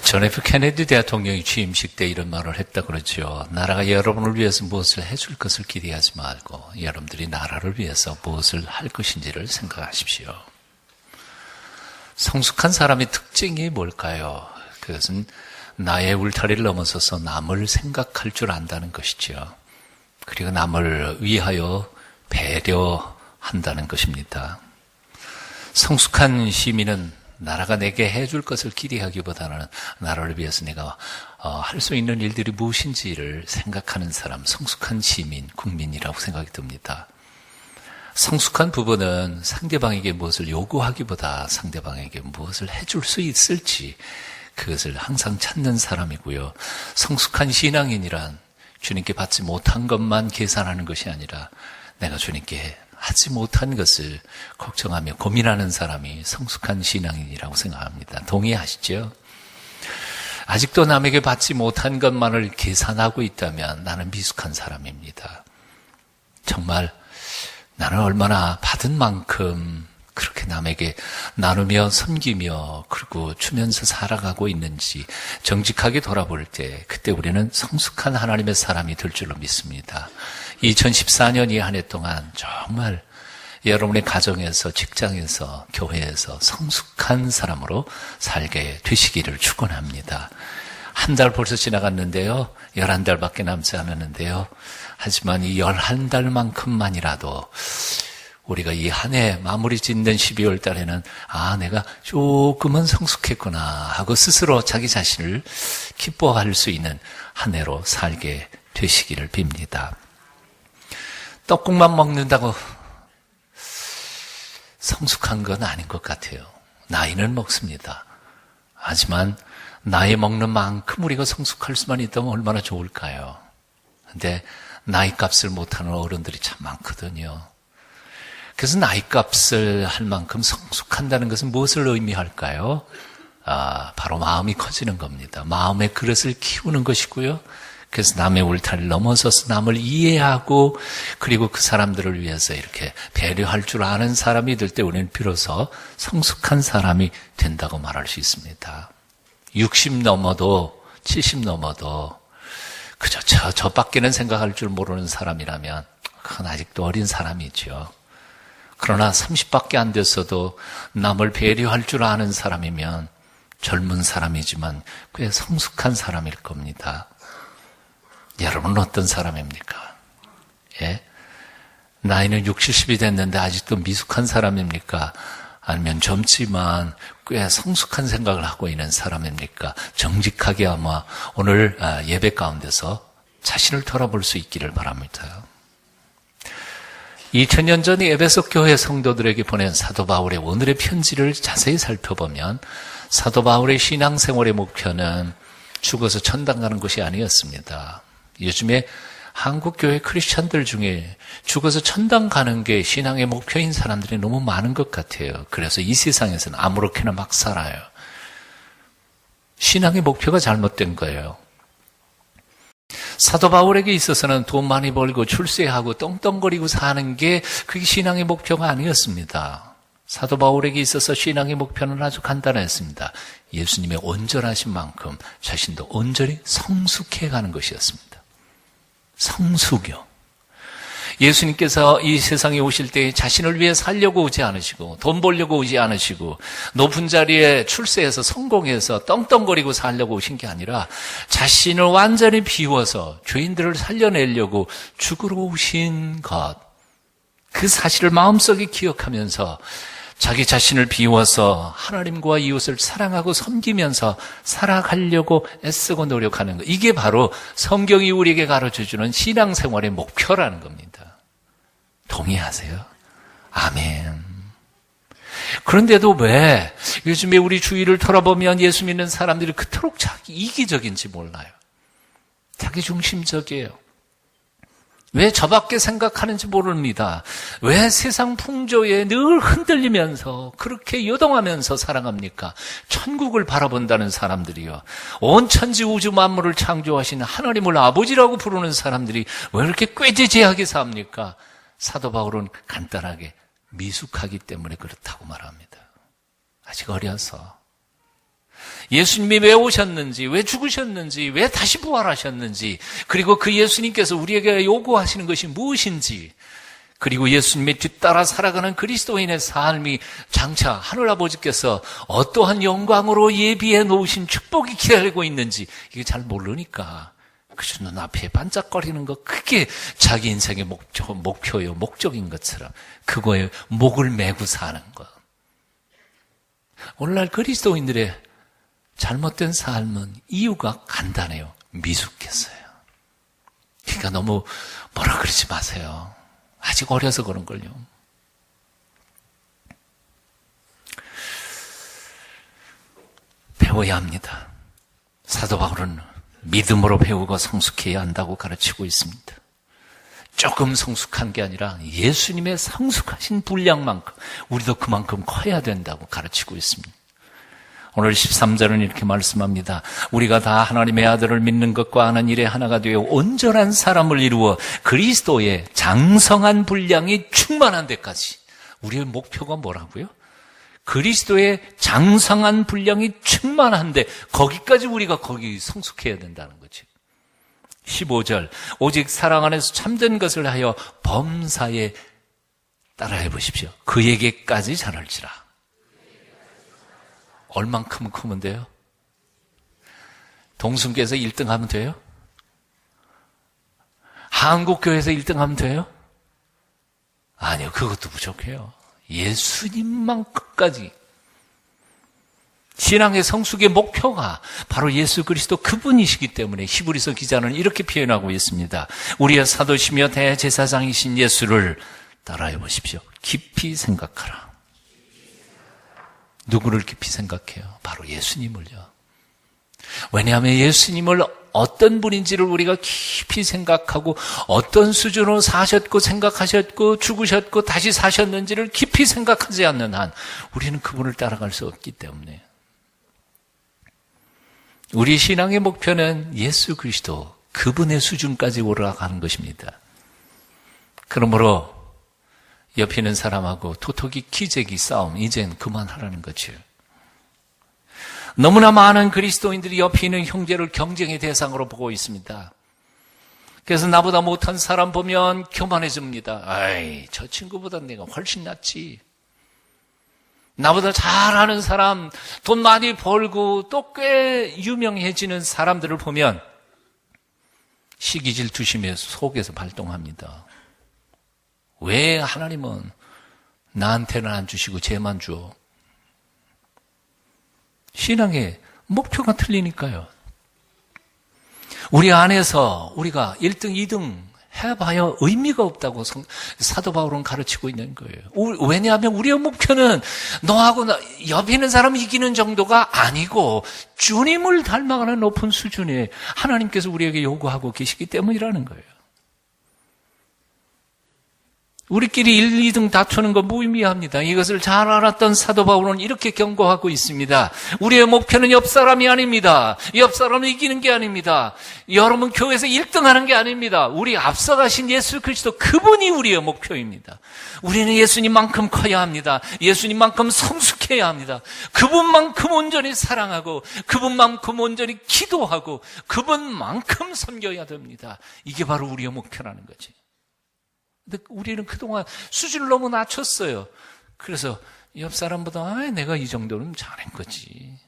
존 F 케네디 대통령이 취임식 때 이런 말을 했다 그러죠. 나라가 여러분을 위해서 무엇을 해줄 것을 기대하지 말고 여러분들이 나라를 위해서 무엇을 할 것인지를 생각하십시오. 성숙한 사람의 특징이 뭘까요? 그것은 나의 울타리를 넘어서서 남을 생각할 줄 안다는 것이죠. 그리고 남을 위하여 배려한다는 것입니다. 성숙한 시민은 나라가 내게 해줄 것을 기대하기보다는 나라를 위해서 내가 할 수 있는 일들이 무엇인지를 생각하는 사람, 성숙한 시민, 국민이라고 생각이 듭니다. 성숙한 부부는 상대방에게 무엇을 요구하기보다 상대방에게 무엇을 해줄 수 있을지 그것을 항상 찾는 사람이고요. 성숙한 신앙인이란 주님께 받지 못한 것만 계산하는 것이 아니라 내가 주님께 하지 못한 것을 걱정하며 고민하는 사람이 성숙한 신앙인이라고 생각합니다. 동의하시죠? 아직도 남에게 받지 못한 것만을 계산하고 있다면 나는 미숙한 사람입니다. 정말 나는 얼마나 받은 만큼 그렇게 남에게 나누며 섬기며 그리고 주면서 살아가고 있는지 정직하게 돌아볼 때 그때 우리는 성숙한 하나님의 사람이 될 줄로 믿습니다. 2014년 이 한 해 동안 정말 여러분의 가정에서 직장에서 교회에서 성숙한 사람으로 살게 되시기를 축원합니다. 한 달 벌써 지나갔는데요. 11달밖에 남지 않았는데요. 하지만 이 11달만큼만이라도 우리가 이 한 해 마무리 짓는 12월 달에는 내가 조금은 성숙했구나 하고 스스로 자기 자신을 기뻐할 수 있는 한 해로 살게 되시기를 빕니다. 떡국만 먹는다고 성숙한 건 아닌 것 같아요. 나이는 먹습니다. 하지만 나이 먹는 만큼 우리가 성숙할 수만 있다면 얼마나 좋을까요? 근데 나이 값을 못하는 어른들이 참 많거든요. 그래서 나이 값을 할 만큼 성숙한다는 것은 무엇을 의미할까요? 바로 마음이 커지는 겁니다. 마음의 그릇을 키우는 것이고요. 그래서 남의 울타리를 넘어서서 남을 이해하고 그리고 그 사람들을 위해서 이렇게 배려할 줄 아는 사람이 될 때 우리는 비로소 성숙한 사람이 된다고 말할 수 있습니다. 60 넘어도 70 넘어도 그저 저 밖에는 생각할 줄 모르는 사람이라면 그건 아직도 어린 사람이죠. 그러나 30밖에 안 됐어도 남을 배려할 줄 아는 사람이면 젊은 사람이지만 꽤 성숙한 사람일 겁니다. 여러분은 어떤 사람입니까? 예? 나이는 60, 70이 됐는데 아직도 미숙한 사람입니까? 아니면 젊지만 꽤 성숙한 생각을 하고 있는 사람입니까? 정직하게 아마 오늘 예배 가운데서 자신을 돌아볼 수 있기를 바랍니다. 2000년 전 에베소 교회 성도들에게 보낸 사도 바울의 오늘의 편지를 자세히 살펴보면 사도 바울의 신앙생활의 목표는 죽어서 천당 가는 것이 아니었습니다. 요즘에 한국 교회 크리스천들 중에 죽어서 천당 가는 게 신앙의 목표인 사람들이 너무 많은 것 같아요. 그래서 이 세상에서는 아무렇게나 막 살아요. 신앙의 목표가 잘못된 거예요. 사도 바울에게 있어서는 돈 많이 벌고 출세하고 떵떵거리고 사는 게 그게 신앙의 목표가 아니었습니다. 사도 바울에게 있어서 신앙의 목표는 아주 간단했습니다. 예수님의 온전하신 만큼 자신도 온전히 성숙해가는 것이었습니다. 성숙이요. 예수님께서 이 세상에 오실 때 자신을 위해 살려고 오지 않으시고 돈 벌려고 오지 않으시고 높은 자리에 출세해서 성공해서 떵떵거리고 살려고 오신 게 아니라 자신을 완전히 비워서 죄인들을 살려내려고 죽으러 오신 것, 그 사실을 마음속에 기억하면서 자기 자신을 비워서 하나님과 이웃을 사랑하고 섬기면서 살아가려고 애쓰고 노력하는 것. 이게 바로 성경이 우리에게 가르쳐주는 신앙생활의 목표라는 겁니다. 동의하세요? 아멘. 그런데도 왜 요즘에 우리 주위를 돌아보면 예수 믿는 사람들이 그토록 자기 이기적인지 몰라요. 자기 중심적이에요. 왜 저밖에 생각하는지 모릅니다. 왜 세상 풍조에 늘 흔들리면서 그렇게 요동하면서 살아갑니까? 천국을 바라본다는 사람들이요. 온 천지 우주 만물을 창조하신 하나님을 아버지라고 부르는 사람들이 왜 이렇게 꾀지지하게 삽니까? 사도 바울은 간단하게 미숙하기 때문에 그렇다고 말합니다. 아직 어려서. 예수님이 왜 오셨는지, 왜 죽으셨는지, 왜 다시 부활하셨는지, 그리고 그 예수님께서 우리에게 요구하시는 것이 무엇인지, 그리고 예수님의 뒤따라 살아가는 그리스도인의 삶이 장차 하늘아버지께서 어떠한 영광으로 예비해 놓으신 축복이 기다리고 있는지 이게 잘 모르니까 그저 눈앞에 반짝거리는 것, 그게 자기 인생의 목표요, 목적인 것처럼 그거에 목을 메고 사는 것. 오늘날 그리스도인들의 잘못된 삶은 이유가 간단해요. 미숙했어요. 그러니까 너무 뭐라 그러지 마세요. 아직 어려서 그런걸요. 배워야 합니다. 사도 바울은 믿음으로 배우고 성숙해야 한다고 가르치고 있습니다. 조금 성숙한 게 아니라 예수님의 성숙하신 분량만큼 우리도 그만큼 커야 된다고 가르치고 있습니다. 오늘 13절은 이렇게 말씀합니다. 우리가 다 하나님의 아들을 믿는 것과 하는 일에 하나가 되어 온전한 사람을 이루어 그리스도의 장성한 분량이 충만한 데까지. 우리의 목표가 뭐라고요? 그리스도의 장성한 분량이 충만한데 거기까지 우리가 거기 성숙해야 된다는 거죠. 15절, 오직 사랑 안에서 참된 것을 하여 범사에 따라해 보십시오. 그에게까지 자랄지라. 얼만큼 크면 돼요? 동순교에서 1등 하면 돼요? 한국교회에서 1등 하면 돼요? 아니요, 그것도 부족해요. 예수님만큼까지. 신앙의 성숙의 목표가 바로 예수 그리스도 그분이시기 때문에 히브리서 기자는 이렇게 표현하고 있습니다. 우리의 사도시며 대제사장이신 예수를 따라해 보십시오. 깊이 생각하라. 누구를 깊이 생각해요? 바로 예수님을요. 왜냐하면 예수님을 어떤 분인지를 우리가 깊이 생각하고 어떤 수준으로 사셨고 생각하셨고 죽으셨고 다시 사셨는지를 깊이 생각하지 않는 한 우리는 그분을 따라갈 수 없기 때문에 우리 신앙의 목표는 예수 그리스도 그분의 수준까지 올라가는 것입니다. 그러므로 옆에 있는 사람하고 토토기 키재기 싸움 이젠 그만하라는 거죠. 너무나 많은 그리스도인들이 옆에 있는 형제를 경쟁의 대상으로 보고 있습니다. 그래서 나보다 못한 사람 보면 교만해집니다. 아이, 저 친구보다 내가 훨씬 낫지. 나보다 잘하는 사람, 돈 많이 벌고 또 꽤 유명해지는 사람들을 보면 시기 질투심에 속에서 발동합니다. 왜 하나님은 나한테는 안 주시고 쟤만 줘? 신앙의 목표가 틀리니까요. 우리 안에서 우리가 1등, 2등 해봐야 의미가 없다고 사도 바울은 가르치고 있는 거예요. 왜냐하면 우리의 목표는 너하고 옆에 있는 사람 이기는 정도가 아니고 주님을 닮아가는 높은 수준에 하나님께서 우리에게 요구하고 계시기 때문이라는 거예요. 우리끼리 1, 2등 다투는 건 무의미합니다. 이것을 잘 알았던 사도 바울은 이렇게 경고하고 있습니다. 우리의 목표는 옆 사람이 아닙니다. 옆 사람을 이기는 게 아닙니다. 여러분 교회에서 1등 하는 게 아닙니다. 우리 앞서가신 예수 그리스도 그분이 우리의 목표입니다. 우리는 예수님만큼 커야 합니다. 예수님만큼 성숙해야 합니다. 그분만큼 온전히 사랑하고 그분만큼 온전히 기도하고 그분만큼 섬겨야 됩니다. 이게 바로 우리의 목표라는 거지. 근데 우리는 그동안 수준을 너무 낮췄어요. 그래서 옆 사람보다 내가 이 정도는 잘한 거지.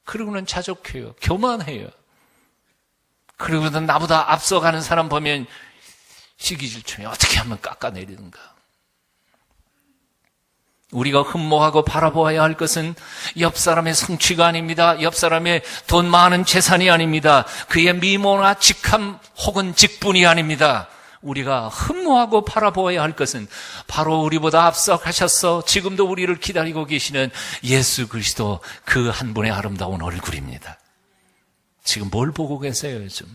그러고는 자족해요. 교만해요. 그리고는 나보다 앞서가는 사람 보면 시기질투에 어떻게 하면 깎아내리는가. 우리가 흠모하고 바라보아야 할 것은 옆 사람의 성취가 아닙니다. 옆 사람의 돈 많은 재산이 아닙니다. 그의 미모나 직함 혹은 직분이 아닙니다. 우리가 흠모하고 바라보아야 할 것은 바로 우리보다 앞서 가셔서 지금도 우리를 기다리고 계시는 예수 그리스도 그 한 분의 아름다운 얼굴입니다. 지금 뭘 보고 계세요 요즘?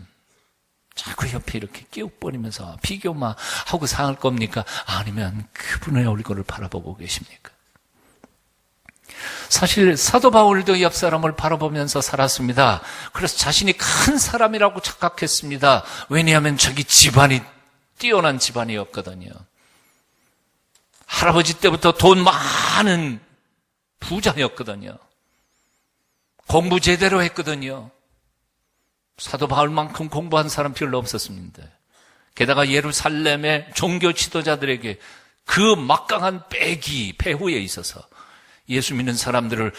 자꾸 옆에 이렇게 끼웃거리면서 비교만 하고 살 겁니까? 아니면 그분의 얼굴을 바라보고 계십니까? 사실 사도 바울도 옆 사람을 바라보면서 살았습니다. 그래서 자신이 큰 사람이라고 착각했습니다. 왜냐하면 저기 집안이 뛰어난 집안이었거든요. 할아버지 때부터 돈 많은 부자였거든요. 공부 제대로 했거든요. 사도 바울만큼 공부한 사람 별로 없었습니다. 게다가 예루살렘의 종교 지도자들에게 그 막강한 배후에 있어서 예수 믿는 사람들을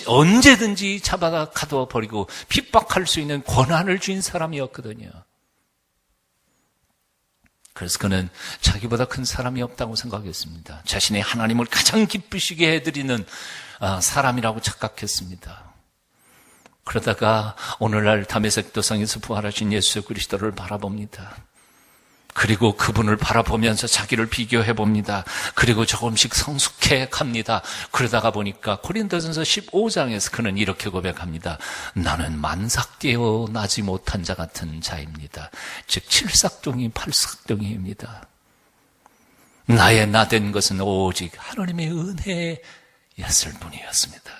언제든지 잡아다 가둬버리고 핍박할 수 있는 권한을 쥔 사람이었거든요. 그래서 그는 자기보다 큰 사람이 없다고 생각했습니다. 자신의 하나님을 가장 기쁘시게 해드리는 사람이라고 착각했습니다. 그러다가 오늘날 다메섹 도상에서 부활하신 예수 그리스도를 바라봅니다. 그리고 그분을 바라보면서 자기를 비교해 봅니다. 그리고 조금씩 성숙해 갑니다. 그러다가 보니까 고린도전서 15장에서 그는 이렇게 고백합니다. 나는 만삭되어 나지 못한 자 같은 자입니다. 즉 칠삭둥이 팔삭둥이입니다. 나의 나된 것은 오직 하나님의 은혜였을 뿐이었습니다.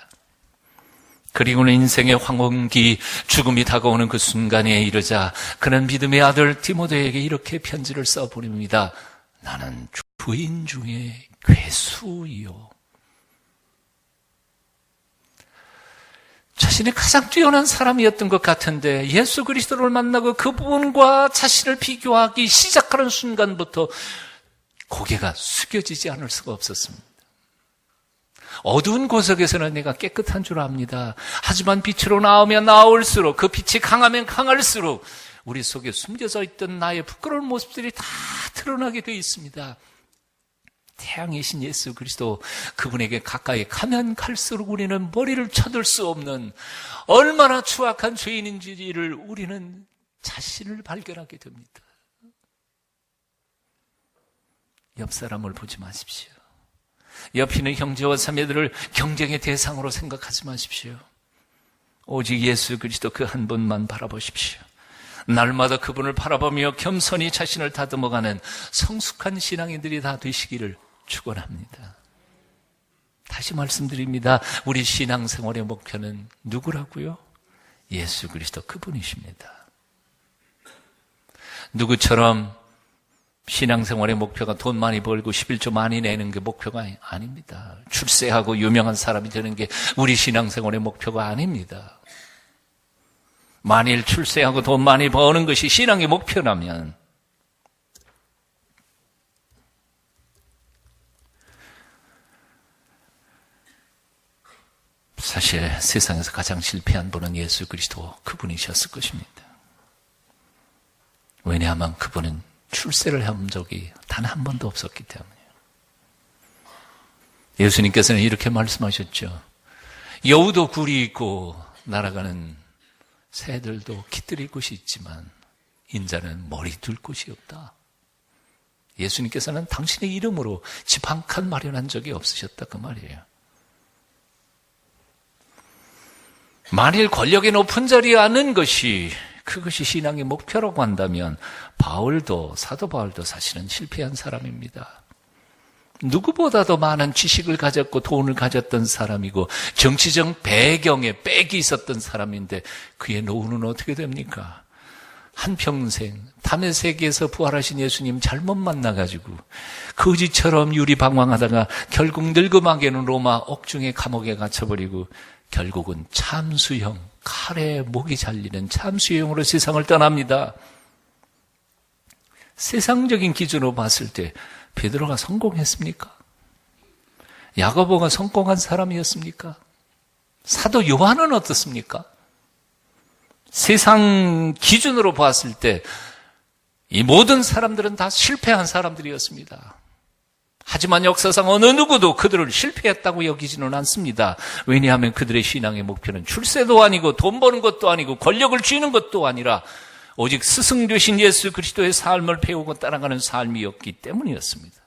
그리고는 인생의 황혼기, 죽음이 다가오는 그 순간에 이르자 그는 믿음의 아들 디모데에게 이렇게 편지를 써보냅니다. 나는 부인 중에 괴수이요. 자신이 가장 뛰어난 사람이었던 것 같은데 예수 그리스도를 만나고 그분과 자신을 비교하기 시작하는 순간부터 고개가 숙여지지 않을 수가 없었습니다. 어두운 구석에서는 내가 깨끗한 줄 압니다. 하지만 빛으로 나오면 나올수록, 그 빛이 강하면 강할수록 우리 속에 숨겨져 있던 나의 부끄러운 모습들이 다 드러나게 되어 있습니다. 태양이신 예수 그리스도, 그분에게 가까이 가면 갈수록 우리는 머리를 쳐들 수 없는 얼마나 추악한 죄인인지를 우리는 자신을 발견하게 됩니다. 옆 사람을 보지 마십시오. 옆에 있는 형제와 자매들을 경쟁의 대상으로 생각하지 마십시오. 오직 예수 그리스도 그 한 분만 바라보십시오. 날마다 그분을 바라보며 겸손히 자신을 다듬어가는 성숙한 신앙인들이 다 되시기를 축원합니다. 다시 말씀드립니다. 우리 신앙생활의 목표는 누구라고요? 예수 그리스도 그분이십니다. 누구처럼 신앙생활의 목표가 돈 많이 벌고 11조 많이 내는 게 목표가 아닙니다. 출세하고 유명한 사람이 되는 게 우리 신앙생활의 목표가 아닙니다. 만일 출세하고 돈 많이 버는 것이 신앙의 목표라면 사실 세상에서 가장 실패한 분은 예수 그리스도 그분이셨을 것입니다. 왜냐하면 그분은 출세를 한 적이 단 한 번도 없었기 때문이에요. 예수님께서는 이렇게 말씀하셨죠. 여우도 굴이 있고 날아가는 새들도 깃들일 곳이 있지만 인자는 머리 둘 곳이 없다. 예수님께서는 당신의 이름으로 집 한 칸 마련한 적이 없으셨다 그 말이에요. 만일 권력의 높은 자리에 앉는 것이 그것이 신앙의 목표라고 한다면 사도 바울도 사실은 실패한 사람입니다. 누구보다도 많은 지식을 가졌고 돈을 가졌던 사람이고 정치적 배경에 빽이 있었던 사람인데 그의 노후는 어떻게 됩니까? 한평생 다메섹에서 부활하신 예수님 잘못 만나가지고 거지처럼 유리방황하다가 결국 늙음하게는 로마 옥중의 감옥에 갇혀버리고 결국은 참수형, 칼에 목이 잘리는 참수형으로 세상을 떠납니다. 세상적인 기준으로 봤을 때 베드로가 성공했습니까? 야고보가 성공한 사람이었습니까? 사도 요한은 어떻습니까? 세상 기준으로 봤을 때 이 모든 사람들은 다 실패한 사람들이었습니다. 하지만 역사상 어느 누구도 그들을 실패했다고 여기지는 않습니다. 왜냐하면 그들의 신앙의 목표는 출세도 아니고 돈 버는 것도 아니고 권력을 쥐는 것도 아니라 오직 스승 되신 예수 그리스도의 삶을 배우고 따라가는 삶이었기 때문이었습니다.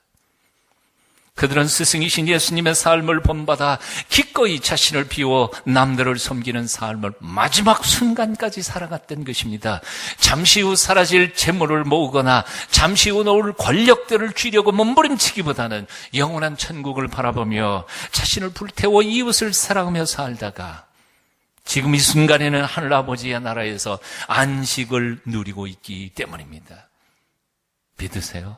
그들은 스승이신 예수님의 삶을 본받아 기꺼이 자신을 비워 남들을 섬기는 삶을 마지막 순간까지 살아갔던 것입니다. 잠시 후 사라질 재물을 모으거나 잠시 후 놓을 권력들을 쥐려고 몸부림치기보다는 영원한 천국을 바라보며 자신을 불태워 이웃을 사랑하며 살다가 지금 이 순간에는 하늘아버지의 나라에서 안식을 누리고 있기 때문입니다. 믿으세요?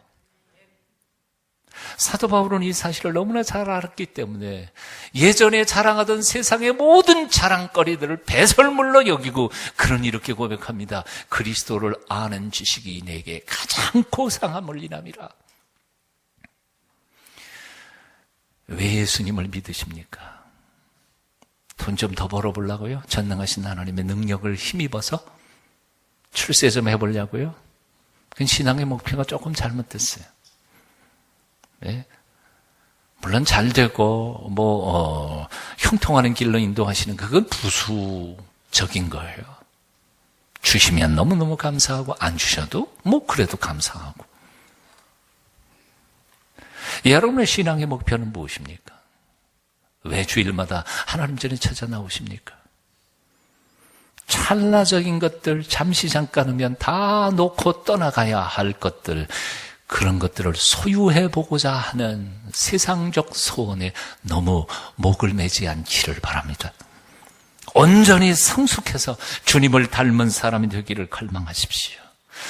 사도 바울은 이 사실을 너무나 잘 알았기 때문에 예전에 자랑하던 세상의 모든 자랑거리들을 배설물로 여기고 그는 이렇게 고백합니다. 그리스도를 아는 지식이 내게 가장 고상함을 인함이라. 왜 예수님을 믿으십니까? 돈 좀 더 벌어보려고요? 전능하신 하나님의 능력을 힘입어서 출세 좀 해보려고요? 그건 신앙의 목표가 조금 잘못됐어요. 네? 물론 잘 되고 형통하는 길로 인도하시는 그건 부수적인 거예요. 주시면 너무너무 감사하고 안 주셔도 그래도 감사하고. 여러분의 신앙의 목표는 무엇입니까? 왜 주일마다 하나님 전에 찾아 나오십니까? 찰나적인 것들, 잠시 잠깐이면 다 놓고 떠나가야 할 것들, 그런 것들을 소유해보고자 하는 세상적 소원에 너무 목을 매지 않기를 바랍니다. 온전히 성숙해서 주님을 닮은 사람이 되기를 갈망하십시오.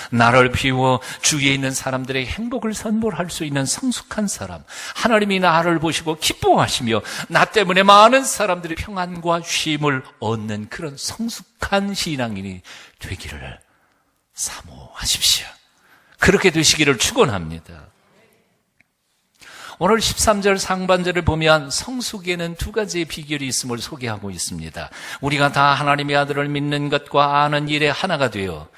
나를 비워 주위에 있는 사람들의 행복을 선물할 수 있는 성숙한 사람, 하나님이 나를 보시고 기뻐하시며 나 때문에 많은 사람들이 평안과 쉼을 얻는 그런 성숙한 신앙인이 되기를 사모하십시오. 그렇게 되시기를 축원합니다. 오늘 13절 상반절을 보면 성숙에는 두 가지의 비결이 있음을 소개하고 있습니다. 우리가 다 하나님의 아들을 믿는 것과 아는 일에 하나가 되어,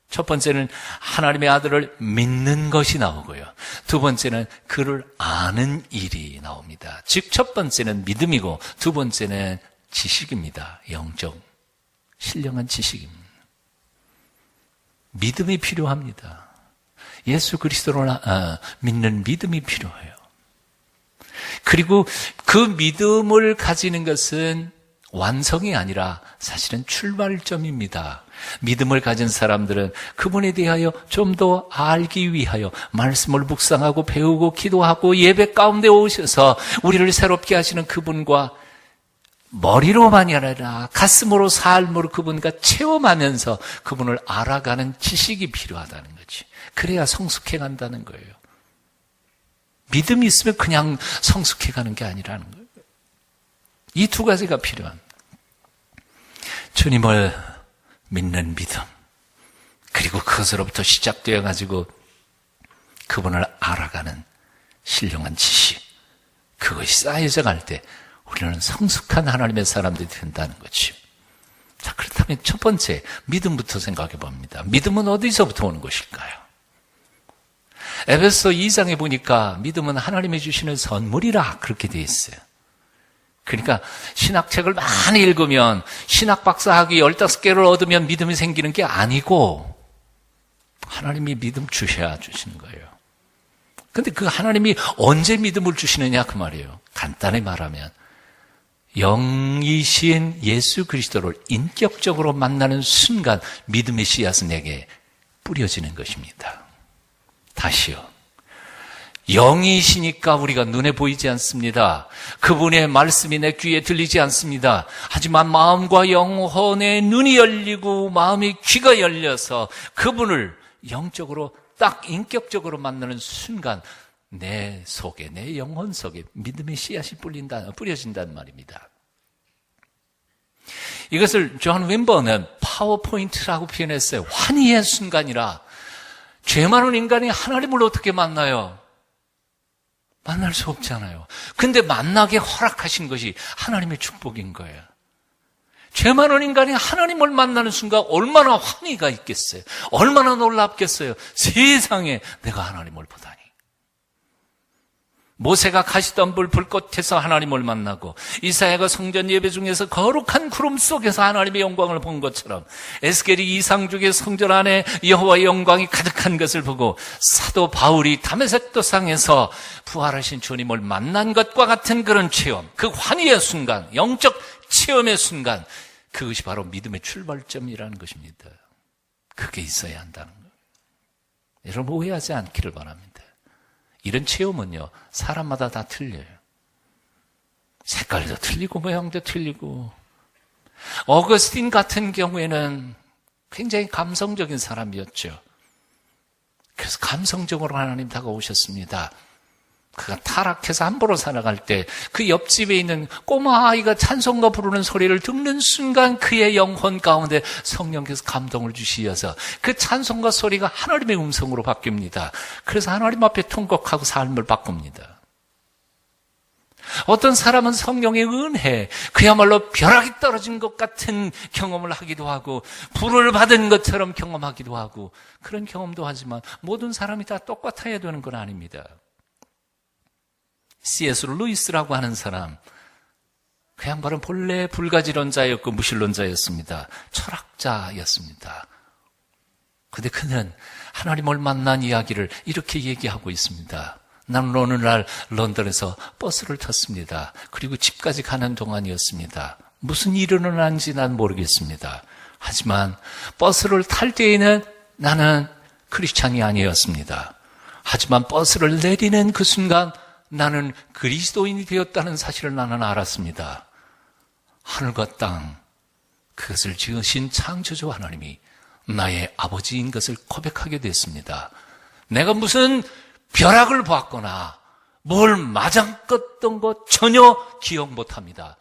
첫 번째는 하나님의 아들을 믿는 것이 나오고요. 두 번째는 그를 아는 일이 나옵니다. 즉 첫 번째는 믿음이고 두 번째는 지식입니다. 영적, 신령한 지식입니다. 믿음이 필요합니다. 예수 그리스도를 믿는 믿음이 필요해요. 그리고 그 믿음을 가지는 것은 완성이 아니라 사실은 출발점입니다. 믿음을 가진 사람들은 그분에 대하여 좀 더 알기 위하여 말씀을 묵상하고 배우고 기도하고 예배 가운데 오셔서 우리를 새롭게 하시는 그분과 머리로만이 아니라 가슴으로 삶으로 그분과 체험하면서 그분을 알아가는 지식이 필요하다는 거지. 그래야 성숙해 간다는 거예요. 믿음이 있으면 그냥 성숙해 가는 게 아니라는 거예요. 이 두 가지가 필요합니다. 주님을 믿는 믿음, 그리고 그것으로부터 시작되어 가지고 그분을 알아가는 신령한 지식, 그것이 쌓여져 갈 때 우리는 성숙한 하나님의 사람들이 된다는 거죠. 자, 그렇다면 첫 번째 믿음부터 생각해 봅니다. 믿음은 어디서부터 오는 것일까요? 에베소 2장에 보니까 믿음은 하나님이 주시는 선물이라 그렇게 되어 있어요. 그러니까 신학책을 많이 읽으면 신학 박사학위 15개를 얻으면 믿음이 생기는 게 아니고 하나님이 믿음 주셔야 주시는 거예요. 근데 그 하나님이 언제 믿음을 주시느냐 그 말이에요. 간단히 말하면 영이신 예수 그리스도를 인격적으로 만나는 순간 믿음의 씨앗은 내게 뿌려지는 것입니다. 다시요. 영이시니까 우리가 눈에 보이지 않습니다. 그분의 말씀이 내 귀에 들리지 않습니다. 하지만 마음과 영혼의 눈이 열리고 마음의 귀가 열려서 그분을 영적으로 딱 인격적으로 만나는 순간 내 속에, 내 영혼 속에 믿음의 씨앗이 뿌려진다는 말입니다. 이것을 존 윈버는 파워포인트라고 표현했어요. 환희의 순간이라. 죄 많은 인간이 하나님을 어떻게 만나요? 만날 수 없잖아요. 근데 만나게 허락하신 것이 하나님의 축복인 거예요. 죄 많은 인간이 하나님을 만나는 순간 얼마나 환희가 있겠어요? 얼마나 놀랍겠어요? 세상에 내가 하나님을 보다니. 모세가 가시덤불 불꽃에서 하나님을 만나고 이사야가 성전 예배 중에서 거룩한 구름 속에서 하나님의 영광을 본 것처럼 에스겔이 이상죽의 성전 안에 여호와의 영광이 가득한 것을 보고 사도 바울이 다메섹 도상에서 부활하신 주님을 만난 것과 같은 그런 체험, 그 환희의 순간, 영적 체험의 순간, 그것이 바로 믿음의 출발점이라는 것입니다. 그게 있어야 한다는 거예요. 여러분 오해하지 않기를 바랍니다. 이런 체험은요, 사람마다 다 틀려요. 색깔도 틀리고 모양도 틀리고. 어거스틴 같은 경우에는 굉장히 감성적인 사람이었죠. 그래서 감성적으로 하나님 다가오셨습니다. 그가 타락해서 함부로 살아갈 때 그 옆집에 있는 꼬마 아이가 찬송가 부르는 소리를 듣는 순간 그의 영혼 가운데 성령께서 감동을 주시어서 그 찬송가 소리가 하나님의 음성으로 바뀝니다. 그래서 하나님 앞에 통곡하고 삶을 바꿉니다. 어떤 사람은 성령의 은혜, 그야말로 벼락이 떨어진 것 같은 경험을 하기도 하고 불을 받은 것처럼 경험하기도 하고 그런 경험도 하지만 모든 사람이 다 똑같아야 되는 건 아닙니다. C.S. 루이스라고 하는 사람, 그 양반은 본래 불가지론자였고 무신론자였습니다. 철학자였습니다. 그런데 그는 하나님을 만난 이야기를 이렇게 얘기하고 있습니다. 나는 어느 날 런던에서 버스를 탔습니다. 그리고 집까지 가는 동안이었습니다. 무슨 일이 일어난지 난 모르겠습니다. 하지만 버스를 탈 때에는 나는 크리스찬이 아니었습니다. 하지만 버스를 내리는 그 순간 나는 그리스도인이 되었다는 사실을 나는 알았습니다. 하늘과 땅, 그것을 지으신 창조주 하나님이 나의 아버지인 것을 고백하게 됐습니다. 내가 무슨 벼락을 봤거나 뭘 맞아껐던 것 전혀 기억 못합니다.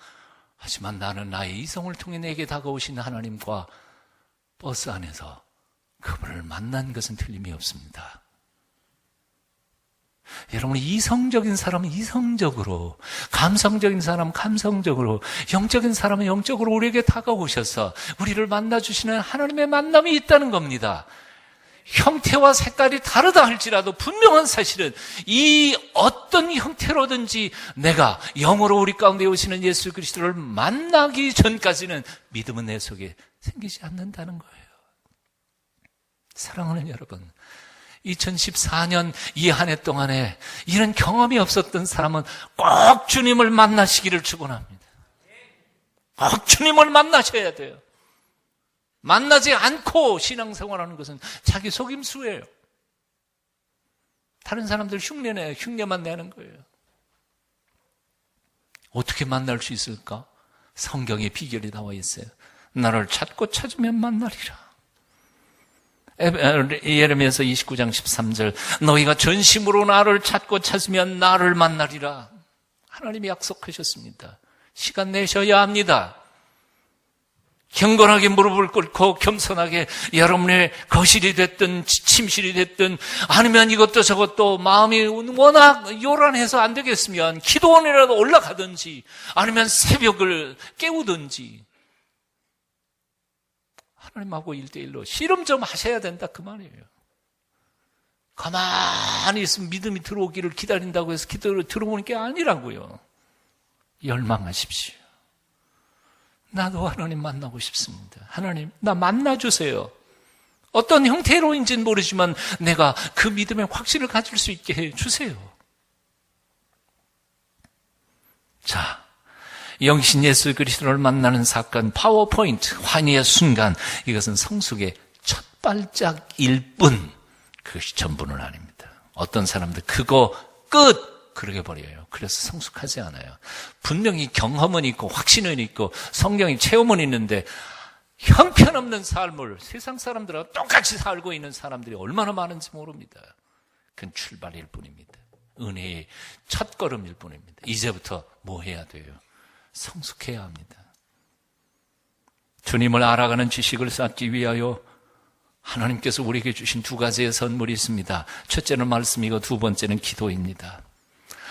하지만 나는 나의 이성을 통해 내게 다가오신 하나님과 버스 안에서 그분을 만난 것은 틀림이 없습니다. 여러분, 이성적인 사람은 이성적으로, 감성적인 사람은 감성적으로, 영적인 사람은 영적으로 우리에게 다가오셔서 우리를 만나주시는 하나님의 만남이 있다는 겁니다. 형태와 색깔이 다르다 할지라도 분명한 사실은 이 어떤 형태로든지 내가 영으로 우리 가운데 오시는 예수 그리스도를 만나기 전까지는 믿음은 내 속에 생기지 않는다는 거예요. 사랑하는 여러분, 2014년 이 한 해 동안에 이런 경험이 없었던 사람은 꼭 주님을 만나시기를 축원합니다. 꼭 주님을 만나셔야 돼요. 만나지 않고 신앙생활하는 것은 자기 속임수예요. 다른 사람들 흉내내요. 흉내만 내는 거예요. 어떻게 만날 수 있을까? 성경에 비결이 나와 있어요. 나를 찾고 찾으면 만나리라. 예레미야서 29장 13절, 너희가 전심으로 나를 찾고 찾으면 나를 만나리라. 하나님이 약속하셨습니다. 시간 내셔야 합니다. 경건하게 무릎을 꿇고 겸손하게 여러분의 거실이 됐든 침실이 됐든 아니면 이것도 저것도 마음이 워낙 요란해서 안 되겠으면 기도원이라도 올라가든지 아니면 새벽을 깨우든지 하나님하고 1대1로 씨름 좀 하셔야 된다 그 말이에요. 가만히 있으면 믿음이 들어오기를 기다린다고 해서 기도로 들어오는 게 아니라고요. 열망하십시오. 나도 하나님 만나고 싶습니다. 하나님, 나 만나주세요. 어떤 형태로인지는 모르지만 내가 그 믿음의 확신을 가질 수 있게 해주세요. 자, 영신 예수 그리스도를 만나는 사건, 파워포인트, 환희의 순간, 이것은 성숙의 첫 발짝일 뿐, 그것이 전부는 아닙니다. 어떤 사람들 그거 끝! 그러게 버려요. 그래서 성숙하지 않아요. 분명히 경험은 있고 확신은 있고 성경이 체험은 있는데 형편없는 삶을 세상 사람들하고 똑같이 살고 있는 사람들이 얼마나 많은지 모릅니다. 그건 출발일 뿐입니다. 은혜의 첫걸음일 뿐입니다. 이제부터 뭐 해야 돼요? 성숙해야 합니다. 주님을 알아가는 지식을 쌓기 위하여 하나님께서 우리에게 주신 두 가지의 선물이 있습니다. 첫째는 말씀이고 두 번째는 기도입니다.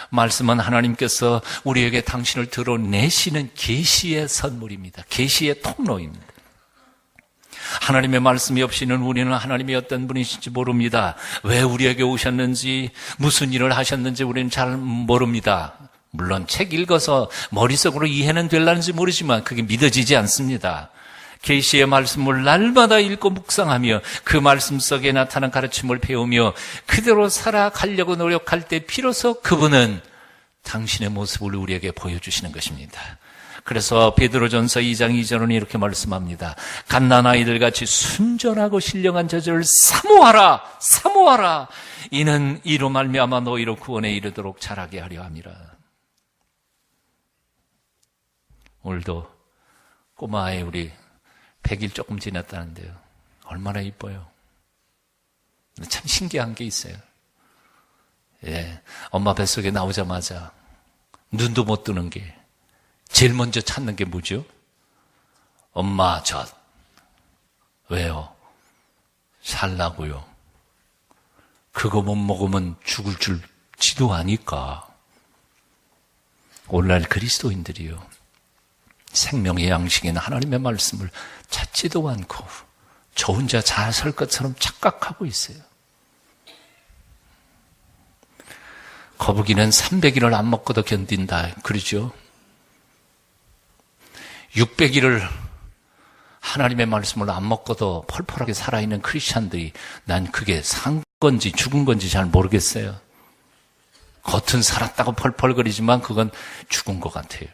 말씀은 하나님께서 우리에게 당신을 드러내시는 계시의 선물입니다. 계시의 통로입니다. 하나님의 말씀이 없이는 우리는 하나님이 어떤 분이신지 모릅니다. 왜 우리에게 오셨는지, 무슨 일을 하셨는지 우리는 잘 모릅니다. 물론 책 읽어서 머릿속으로 이해는 될는지 모르지만 그게 믿어지지 않습니다. 계시의 말씀을 날마다 읽고 묵상하며 그 말씀 속에 나타난 가르침을 배우며 그대로 살아가려고 노력할 때 비로소 그분은 당신의 모습을 우리에게 보여주시는 것입니다. 그래서 베드로전서 2장 2절은 이렇게 말씀합니다. 갓난아이들 같이 순전하고 신령한 저절을 사모하라, 사모하라. 이는 이로 말미암아 너희로 구원에 이르도록 자라게 하려 함이라. 오늘도 꼬마아이 우리 100일 조금 지났다는데요. 얼마나 이뻐요. 참 신기한 게 있어요. 예, 엄마 뱃속에 나오자마자 눈도 못 뜨는 게 제일 먼저 찾는 게 뭐죠? 엄마 젖. 왜요? 살라고요. 그거 못 먹으면 죽을 줄 지도 아니까. 오늘날 그리스도인들이요, 생명의 양식인 하나님의 말씀을 찾지도 않고 저 혼자 잘 살 것처럼 착각하고 있어요. 거북이는 300일을 안 먹고도 견딘다, 그러죠? 600일을 하나님의 말씀을 안 먹고도 펄펄하게 살아있는 크리스찬들이, 난 그게 산 건지 죽은 건지 잘 모르겠어요. 겉은 살았다고 펄펄거리지만 그건 죽은 것 같아요.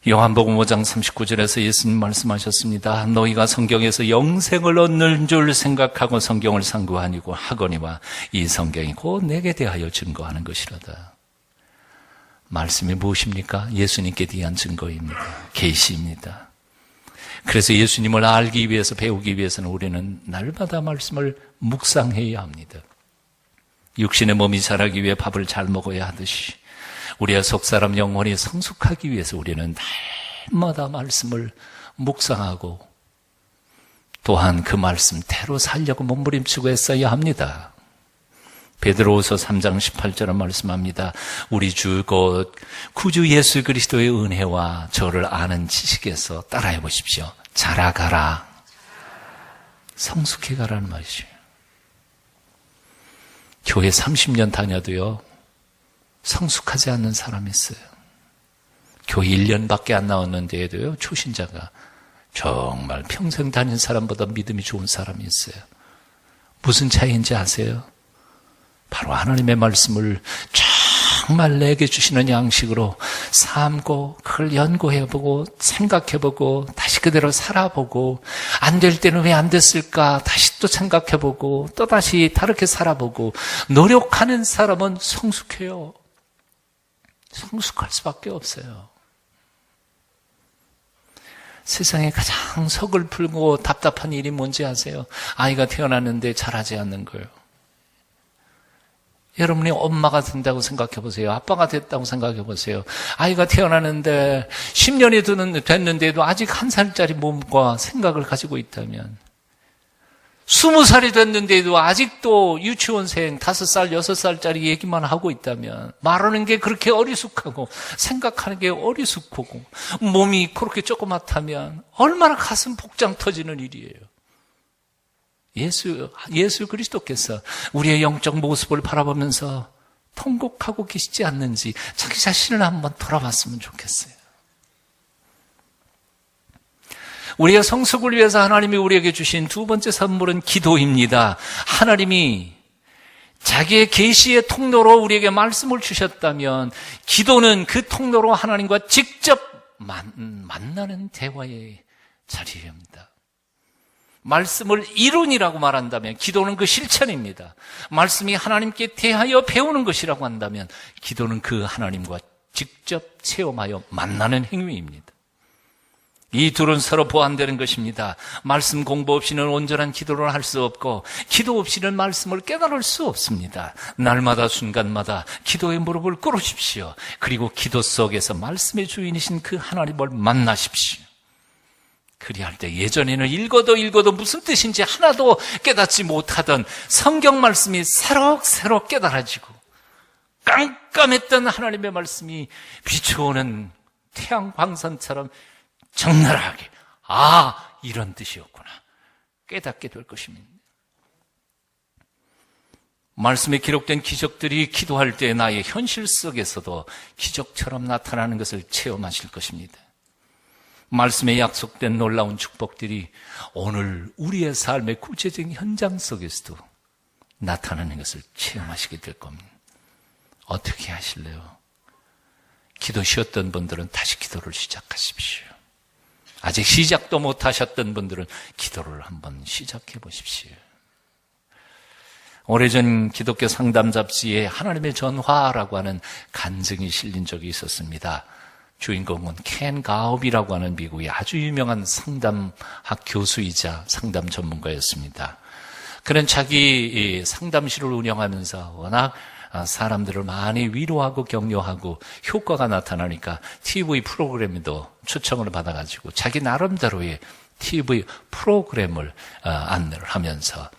요한복음 5장 39절에서 예수님 말씀하셨습니다. 너희가 성경에서 영생을 얻는 줄 생각하고 성경을 상고하니고 하거니와 이 성경이 곧 내게 대하여 증거하는 것이로다. 말씀이 무엇입니까? 예수님께 대한 증거입니다. 계시입니다. 그래서 예수님을 알기 위해서, 배우기 위해서는 우리는 날마다 말씀을 묵상해야 합니다. 육신의 몸이 자라기 위해 밥을 잘 먹어야 하듯이 우리의 속사람 영혼이 성숙하기 위해서 우리는 날마다 말씀을 묵상하고 또한 그 말씀대로 살려고 몸부림치고 애써야 합니다. 베드로후서 3장 18절은 말씀합니다. 우리 주 곧 구주 예수 그리스도의 은혜와 저를 아는 지식에서 따라해 보십시오. 자라가라. 성숙해가라는 말이에요. 교회 30년 다녀도요, 성숙하지 않는 사람이 있어요. 교회 1년밖에 안 나왔는데도요, 초신자가 정말 평생 다닌 사람보다 믿음이 좋은 사람이 있어요. 무슨 차이인지 아세요? 바로 하나님의 말씀을 정말 내게 주시는 양식으로 삼고 그걸 연구해보고 생각해보고 다시 그대로 살아보고 안 될 때는 왜 안 됐을까 다시 또 생각해보고 또다시 다르게 살아보고 노력하는 사람은 성숙해요. 성숙할 수밖에 없어요. 세상에 가장 서글프고 답답한 일이 뭔지 아세요? 아이가 태어났는데 자라지 않는 거예요. 여러분이 엄마가 된다고 생각해 보세요. 아빠가 됐다고 생각해 보세요. 아이가 태어나는데 10년이 됐는데도 아직 1살짜리 몸과 생각을 가지고 있다면, 20살이 됐는데도 아직도 유치원생 5살, 6살짜리 얘기만 하고 있다면, 말하는 게 그렇게 어리숙하고 생각하는 게 어리숙하고 몸이 그렇게 조그맣다면 얼마나 가슴 복장 터지는 일이에요. 예수 그리스도께서 우리의 영적 모습을 바라보면서 통곡하고 계시지 않는지 자기 자신을 한번 돌아봤으면 좋겠어요. 우리의 성숙을 위해서 하나님이 우리에게 주신 두 번째 선물은 기도입니다. 하나님이 자기의 계시의 통로로 우리에게 말씀을 주셨다면 기도는 그 통로로 하나님과 직접 만나는 대화의 자리입니다. 말씀을 이론이라고 말한다면 기도는 그 실천입니다. 말씀이 하나님께 대하여 배우는 것이라고 한다면 기도는 그 하나님과 직접 체험하여 만나는 행위입니다. 이 둘은 서로 보완되는 것입니다. 말씀 공부 없이는 온전한 기도를 할 수 없고 기도 없이는 말씀을 깨달을 수 없습니다. 날마다 순간마다 기도의 무릎을 꿇으십시오. 그리고 기도 속에서 말씀의 주인이신 그 하나님을 만나십시오. 그리할 때 예전에는 읽어도 무슨 뜻인지 하나도 깨닫지 못하던 성경 말씀이 새록새록 깨달아지고 깜깜했던 하나님의 말씀이 비추오는 태양 광선처럼 적나라하게 이런 뜻이었구나 깨닫게 될 것입니다. 말씀에 기록된 기적들이 기도할 때 나의 현실 속에서도 기적처럼 나타나는 것을 체험하실 것입니다. 말씀에 약속된 놀라운 축복들이 오늘 우리의 삶의 구체적인 현장 속에서도 나타나는 것을 체험하시게 될 겁니다. 어떻게 하실래요? 기도 쉬었던 분들은 다시 기도를 시작하십시오. 아직 시작도 못하셨던 분들은 기도를 한번 시작해 보십시오. 오래전 기독교 상담 잡지에 하나님의 전화라고 하는 간증이 실린 적이 있었습니다. 주인공은 켄 가업이라고 하는 미국의 아주 유명한 상담학 교수이자 상담 전문가였습니다. 그는 자기 상담실을 운영하면서 워낙 사람들을 많이 위로하고 격려하고 효과가 나타나니까 TV 프로그램에도 초청을 받아가지고 자기 나름대로의 TV 프로그램을 안내를 하면서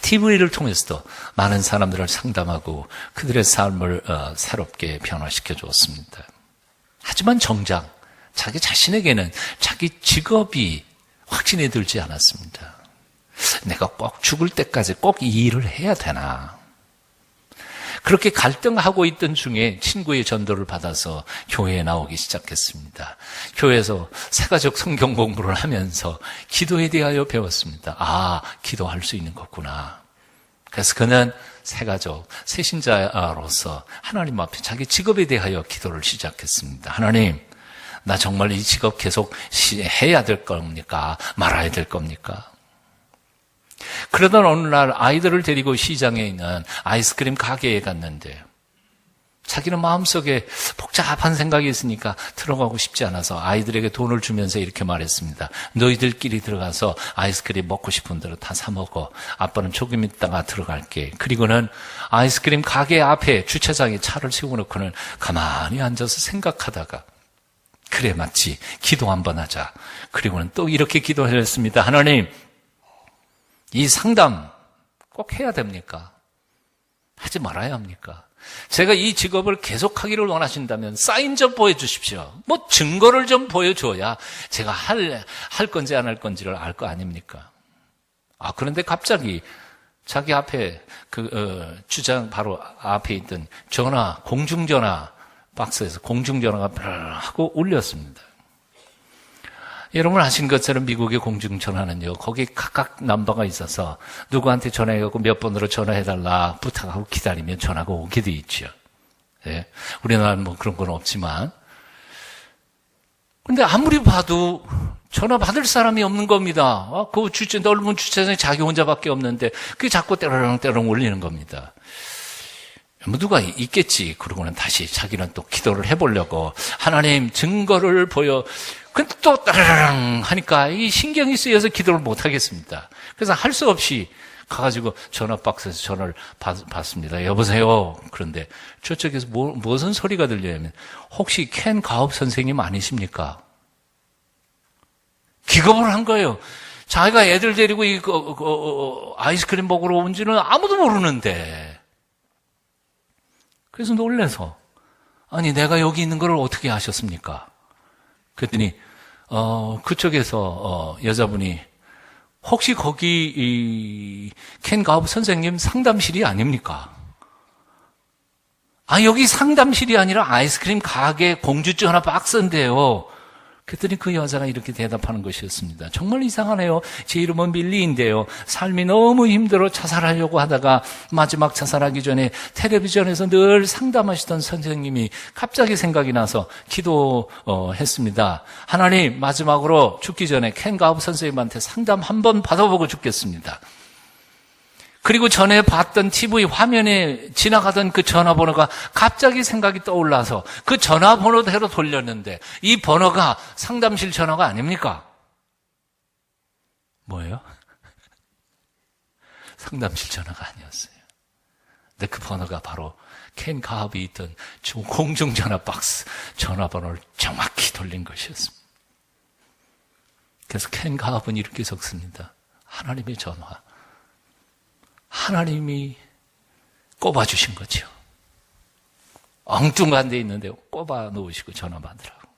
TV를 통해서도 많은 사람들을 상담하고 그들의 삶을 새롭게 변화시켜 주었습니다. 하지만 정작 자기 자신에게는 자기 직업이 확신이 들지 않았습니다. 내가 꼭 죽을 때까지 꼭 이 일을 해야 되나? 그렇게 갈등하고 있던 중에 친구의 전도를 받아서 교회에 나오기 시작했습니다. 교회에서 새가족 성경 공부를 하면서 기도에 대하여 배웠습니다. 아, 기도할 수 있는 거구나. 그래서 그는 새가족, 새신자로서 하나님 앞에 자기 직업에 대하여 기도를 시작했습니다. 하나님, 나 정말 이 직업 계속 해야 될 겁니까? 말아야 될 겁니까? 그러던 어느 날 아이들을 데리고 시장에 있는 아이스크림 가게에 갔는데 자기는 마음속에 복잡한 생각이 있으니까 들어가고 싶지 않아서 아이들에게 돈을 주면서 이렇게 말했습니다. 너희들끼리 들어가서 아이스크림 먹고 싶은 대로 다 사 먹어. 아빠는 조금 있다가 들어갈게. 그리고는 아이스크림 가게 앞에 주차장에 차를 세워놓고는 가만히 앉아서 생각하다가 그래 맞지. 기도 한번 하자. 그리고는 또 이렇게 기도를 했습니다. 하나님, 이 상담 꼭 해야 됩니까? 하지 말아야 합니까? 제가 이 직업을 계속하기를 원하신다면 사인 좀 보여주십시오. 뭐 증거를 좀 보여줘야 제가 할 건지 안 할 건지를 알 거 아닙니까? 그런데 갑자기 자기 앞에 주장 바로 앞에 있던 공중전화 박스에서 공중전화가 하고 울렸습니다. 여러분 아신 것처럼 미국의 공중전화는요, 거기 각각 넘버가 있어서 누구한테 전화해갖고 몇 번으로 전화해달라 부탁하고 기다리면 전화가 오게 돼 있죠. 네. 우리나라는 뭐 그런 건 없지만. 근데 아무리 봐도 전화 받을 사람이 없는 겁니다. 그 넓은 주차장에 자기 혼자밖에 없는데 그게 자꾸 때르렁때르렁 울리는 겁니다. 뭐 누가 있겠지. 그러고는 다시 자기는 또 기도를 해보려고 하나님 증거를 보여. 근데 또 따라랑 하니까 이 신경이 쓰여서 기도를 못 하겠습니다. 그래서 할 수 없이 가가지고 전화 박스에서 전화를 받습니다. 여보세요. 그런데 저쪽에서 무슨 소리가 들려냐면 혹시 켄 가업 선생님 아니십니까? 기겁을 한 거예요. 자기가 애들 데리고 아이스크림 먹으러 온지는 아무도 모르는데. 그래서 놀래서 아니 내가 여기 있는 걸 어떻게 아셨습니까? 그랬더니 그쪽에서 여자분이 혹시 거기 켄 가업 선생님 상담실이 아닙니까? 여기 상담실이 아니라 아이스크림 가게 공주전화 박스인데요. 그랬더니 그 여자가 이렇게 대답하는 것이었습니다. 정말 이상하네요. 제 이름은 밀리인데요. 삶이 너무 힘들어 자살하려고 하다가 마지막 자살하기 전에 텔레비전에서 늘 상담하시던 선생님이 갑자기 생각이 나서 기도했습니다. 하나님, 마지막으로 죽기 전에 켄 가업 선생님한테 상담 한번 받아보고 죽겠습니다. 그리고 전에 봤던 TV 화면에 지나가던 그 전화번호가 갑자기 생각이 떠올라서 그 전화번호대로 돌렸는데 이 번호가 상담실 전화가 아닙니까? 뭐예요? 상담실 전화가 아니었어요. 근데 그 번호가 바로 켄 가업이 있던 공중전화 박스 전화번호를 정확히 돌린 것이었습니다. 그래서 켄 가업은 이렇게 적습니다. 하나님의 전화. 하나님이 꼽아주신 거죠. 엉뚱한 데 있는데 꼽아 놓으시고 전화 받으라고.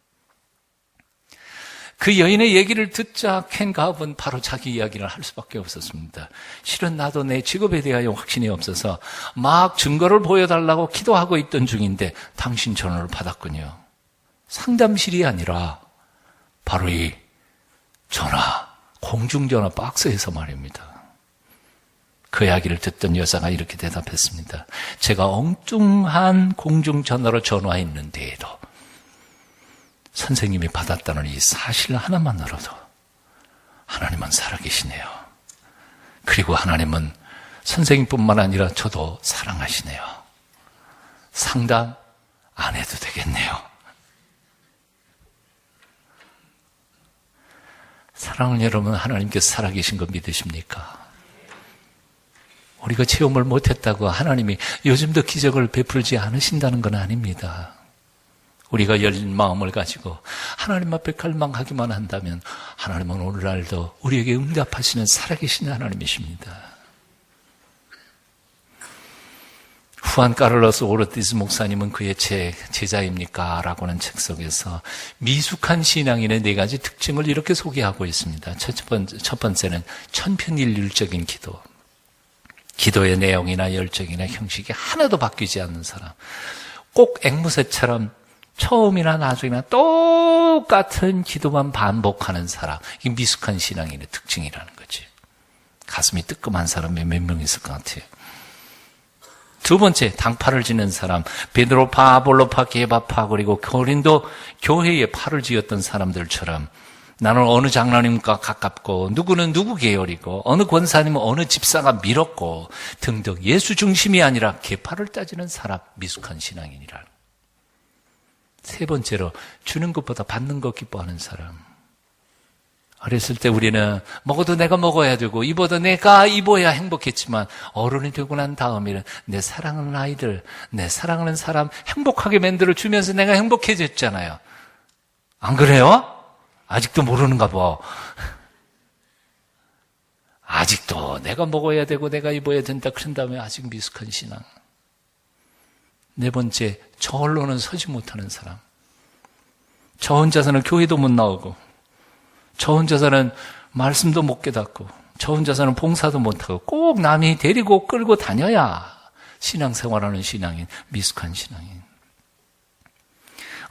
그 여인의 얘기를 듣자 켄 가업은 바로 자기 이야기를 할 수밖에 없었습니다. 실은 나도 내 직업에 대하여 확신이 없어서 막 증거를 보여달라고 기도하고 있던 중인데 당신 전화를 받았군요. 상담실이 아니라 바로 이 전화, 공중전화 박스에서 말입니다. 그 이야기를 듣던 여자가 이렇게 대답했습니다. 제가 엉뚱한 공중전화로 전화했는데도 선생님이 받았다는 이 사실 하나만으로도 하나님은 살아계시네요. 그리고 하나님은 선생님뿐만 아니라 저도 사랑하시네요. 상담 안 해도 되겠네요. 사랑하는 여러분, 하나님께서 살아계신 거 믿으십니까? 우리가 체험을 못했다고 하나님이 요즘도 기적을 베풀지 않으신다는 건 아닙니다. 우리가 열린 마음을 가지고 하나님 앞에 갈망하기만 한다면 하나님은 오늘날도 우리에게 응답하시는 살아계신 하나님이십니다. 후안 카를로스 오르티스 목사님은 그의 제자입니까? 라고 하는 책 속에서 미숙한 신앙인의 4가지 특징을 이렇게 소개하고 있습니다. 첫 번째는 천편일률적인 기도. 기도의 내용이나 열정이나 형식이 하나도 바뀌지 않는 사람. 꼭 앵무새처럼 처음이나 나중이나 똑같은 기도만 반복하는 사람. 이게 미숙한 신앙인의 특징이라는 거지. 가슴이 뜨끔한 사람이 몇 명 있을 것 같아요. 두 번째, 당파를 지는 사람. 베드로파, 아볼로파, 게바파, 그리고 고린도 교회에 파를 지었던 사람들처럼 나는 어느 장로님과 가깝고 누구는 누구 계열이고 어느 권사님은 어느 집사가 밀었고 등등 예수 중심이 아니라 계파를 따지는 사람, 미숙한 신앙인이라는. 세 번째로 주는 것보다 받는 것 기뻐하는 사람. 어렸을 때 우리는 먹어도 내가 먹어야 되고 입어도 내가 입어야 행복했지만 어른이 되고 난 다음에는 내 사랑하는 아이들, 내 사랑하는 사람 행복하게 만들어 주면서 내가 행복해졌잖아요. 안 그래요? 아직도 모르는가 봐. 아직도 내가 먹어야 되고 내가 입어야 된다 그런 다음에 아직 미숙한 신앙. 네 번째, 저 홀로는 서지 못하는 사람. 저 혼자서는 교회도 못 나오고 저 혼자서는 말씀도 못 깨닫고 저 혼자서는 봉사도 못하고 꼭 남이 데리고 끌고 다녀야 신앙생활하는 신앙인, 미숙한 신앙인.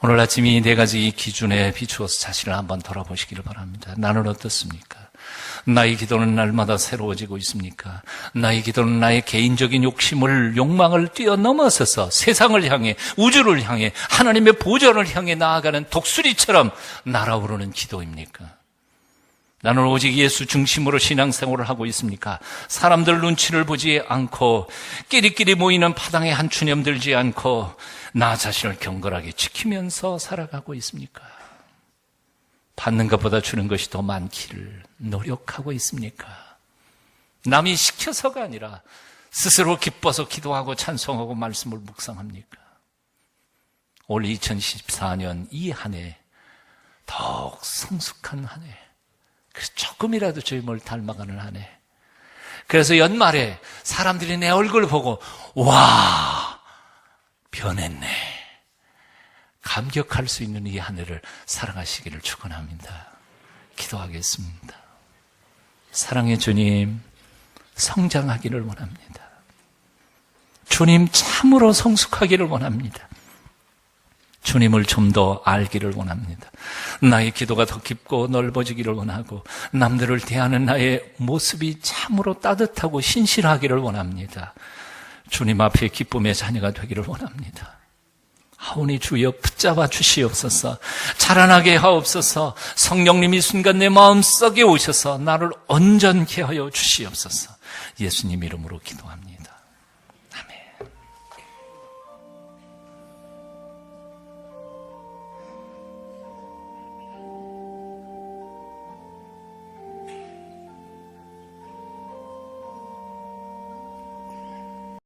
오늘 아침 이 4가지 기준에 비추어서 자신을 한번 돌아보시기를 바랍니다. 나는 어떻습니까? 나의 기도는 날마다 새로워지고 있습니까? 나의 기도는 나의 개인적인 욕망을 뛰어넘어서서 세상을 향해, 우주를 향해, 하나님의 보좌를 향해 나아가는 독수리처럼 날아오르는 기도입니까? 나는 오직 예수 중심으로 신앙생활을 하고 있습니까? 사람들 눈치를 보지 않고 끼리끼리 모이는 파당에 한 추념 들지 않고 나 자신을 경건하게 지키면서 살아가고 있습니까? 받는 것보다 주는 것이 더 많기를 노력하고 있습니까? 남이 시켜서가 아니라 스스로 기뻐서 기도하고 찬송하고 말씀을 묵상합니까? 올 2014년 이 한 해 더욱 성숙한 한 해, 조금이라도 주님을 닮아가는 한 해. 그래서 연말에 사람들이 내 얼굴 보고 와, 변했네, 감격할 수 있는 이 한 해를 살아가시기를 축원합니다. 기도하겠습니다. 사랑의 주님, 성장하기를 원합니다. 주님 참으로 성숙하기를 원합니다. 주님을 좀 더 알기를 원합니다. 나의 기도가 더 깊고 넓어지기를 원하고 남들을 대하는 나의 모습이 참으로 따뜻하고 신실하기를 원합니다. 주님 앞에 기쁨의 자녀가 되기를 원합니다. 하오니 주여 붙잡아 주시옵소서. 자라나게 하옵소서. 성령님이 순간 내 마음속에 오셔서 나를 온전케 하여 주시옵소서. 예수님 이름으로 기도합니다.